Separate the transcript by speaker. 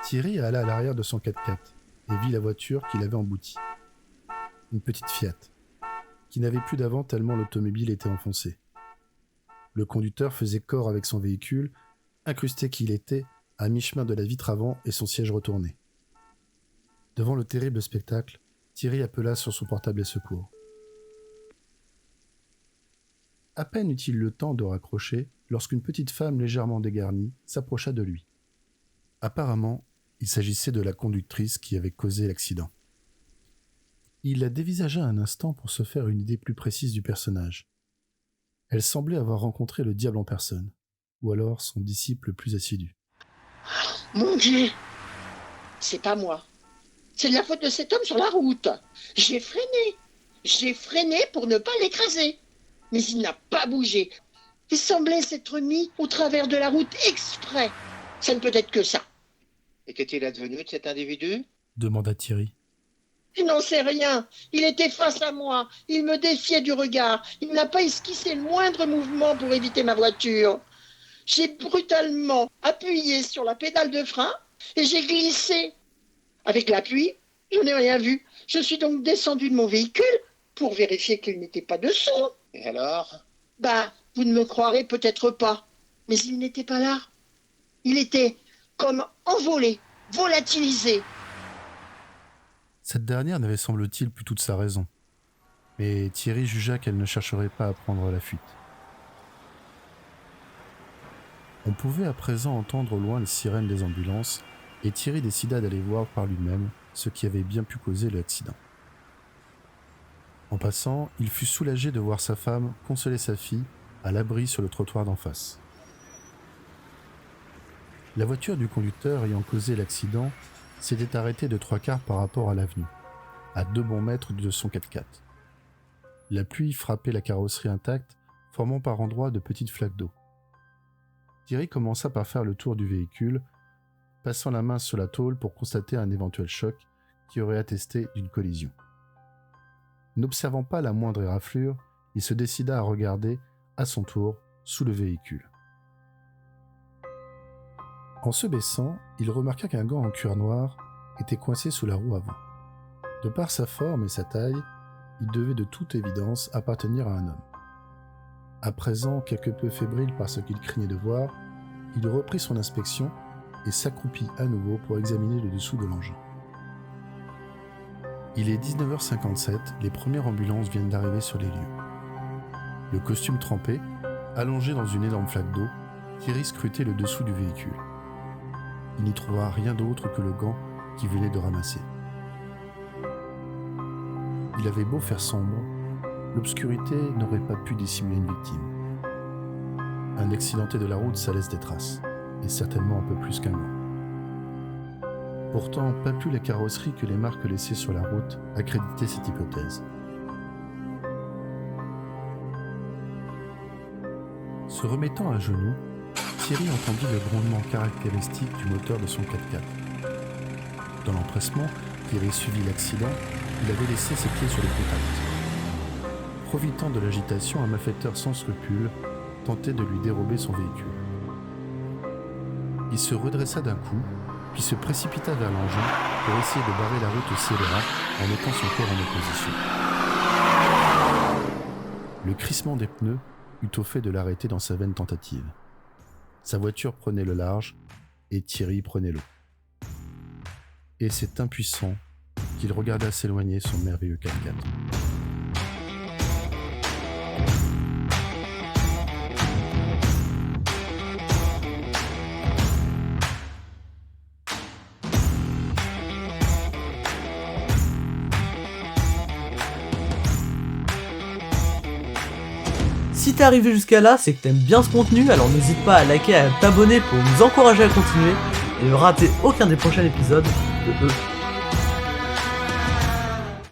Speaker 1: Thierry alla à l'arrière de son 4x4 et vit la voiture qu'il avait emboutie. Une petite Fiat, qui n'avait plus d'avant tellement l'automobile était enfoncée. Le conducteur faisait corps avec son véhicule, incrusté qu'il était, à mi-chemin de la vitre avant et son siège retourné. Devant le terrible spectacle, Thierry appela sur son portable les secours. À peine eut-il le temps de raccrocher lorsqu'une petite femme légèrement dégarnie s'approcha de lui. Apparemment, il s'agissait de la conductrice qui avait causé l'accident. Il la dévisagea un instant pour se faire une idée plus précise du personnage. Elle semblait avoir rencontré le diable en personne, ou alors son disciple le plus assidu.
Speaker 2: « Mon Dieu, c'est pas moi. C'est de la faute de cet homme sur la route. J'ai freiné pour ne pas l'écraser. Mais il n'a pas bougé. Il semblait s'être mis au travers de la route exprès. Ça ne peut être que ça. »
Speaker 3: Et qu'est-il advenu de cet individu ?
Speaker 1: Demanda Thierry.
Speaker 2: Je n'en sais rien. Il était face à moi. Il me défiait du regard. Il n'a pas esquissé le moindre mouvement pour éviter ma voiture. J'ai brutalement appuyé sur la pédale de frein et j'ai glissé. Avec la pluie, je n'ai rien vu. Je suis donc descendu de mon véhicule pour vérifier qu'il n'était pas dessous.
Speaker 3: Et alors ?
Speaker 2: Vous ne me croirez peut-être pas, mais il n'était pas là. Il était comme envolé, volatilisé.
Speaker 1: Cette dernière n'avait semble-t-il plus toute sa raison. Mais Thierry jugea qu'elle ne chercherait pas à prendre la fuite. On pouvait à présent entendre au loin les sirènes des ambulances, et Thierry décida d'aller voir par lui-même ce qui avait bien pu causer l'accident. En passant, il fut soulagé de voir sa femme consoler sa fille à l'abri sur le trottoir d'en face. La voiture du conducteur ayant causé l'accident s'était arrêtée de 3/4 par rapport à l'avenue, à 2 bons mètres de son 4x4. La pluie frappait la carrosserie intacte, formant par endroits de petites flaques d'eau. Thierry commença par faire le tour du véhicule, passant la main sur la tôle pour constater un éventuel choc qui aurait attesté d'une collision. N'observant pas la moindre éraflure, il se décida à regarder, à son tour, sous le véhicule. En se baissant, il remarqua qu'un gant en cuir noir était coincé sous la roue avant. De par sa forme et sa taille, il devait de toute évidence appartenir à un homme. À présent, quelque peu fébrile par ce qu'il craignait de voir, il reprit son inspection et s'accroupit à nouveau pour examiner le dessous de l'engin. Il est 19h57, les premières ambulances viennent d'arriver sur les lieux. Le costume trempé, allongé dans une énorme flaque d'eau, Thierry scrutait le dessous du véhicule. Il n'y trouva rien d'autre que le gant qu'il venait de ramasser. Il avait beau faire sombre, l'obscurité n'aurait pas pu dissimuler une victime. Un accidenté de la route, ça laisse des traces, et certainement un peu plus qu'un gant. Pourtant, pas plus la carrosserie que les marques laissées sur la route accréditaient cette hypothèse. Se remettant à genoux, Thierry entendit le grondement caractéristique du moteur de son 4x4. Dans l'empressement, Thierry suivit l'accident, il avait laissé ses pieds sur le contact. Profitant de l'agitation, un malfaiteur sans scrupules tentait de lui dérober son véhicule. Il se redressa d'un coup, puis se précipita vers l'engin pour essayer de barrer la route au scélérat en mettant son corps en opposition. Le crissement des pneus eut au fait de l'arrêter dans sa vaine tentative. Sa voiture prenait le large et Thierry prenait l'eau. Et c'est impuissant qu'il regarda s'éloigner son merveilleux 4x4.
Speaker 4: Si t'es arrivé jusqu'à là, c'est que t'aimes bien ce contenu, alors n'hésite pas à liker et à t'abonner pour nous encourager à continuer et ne rater aucun des prochains épisodes de E.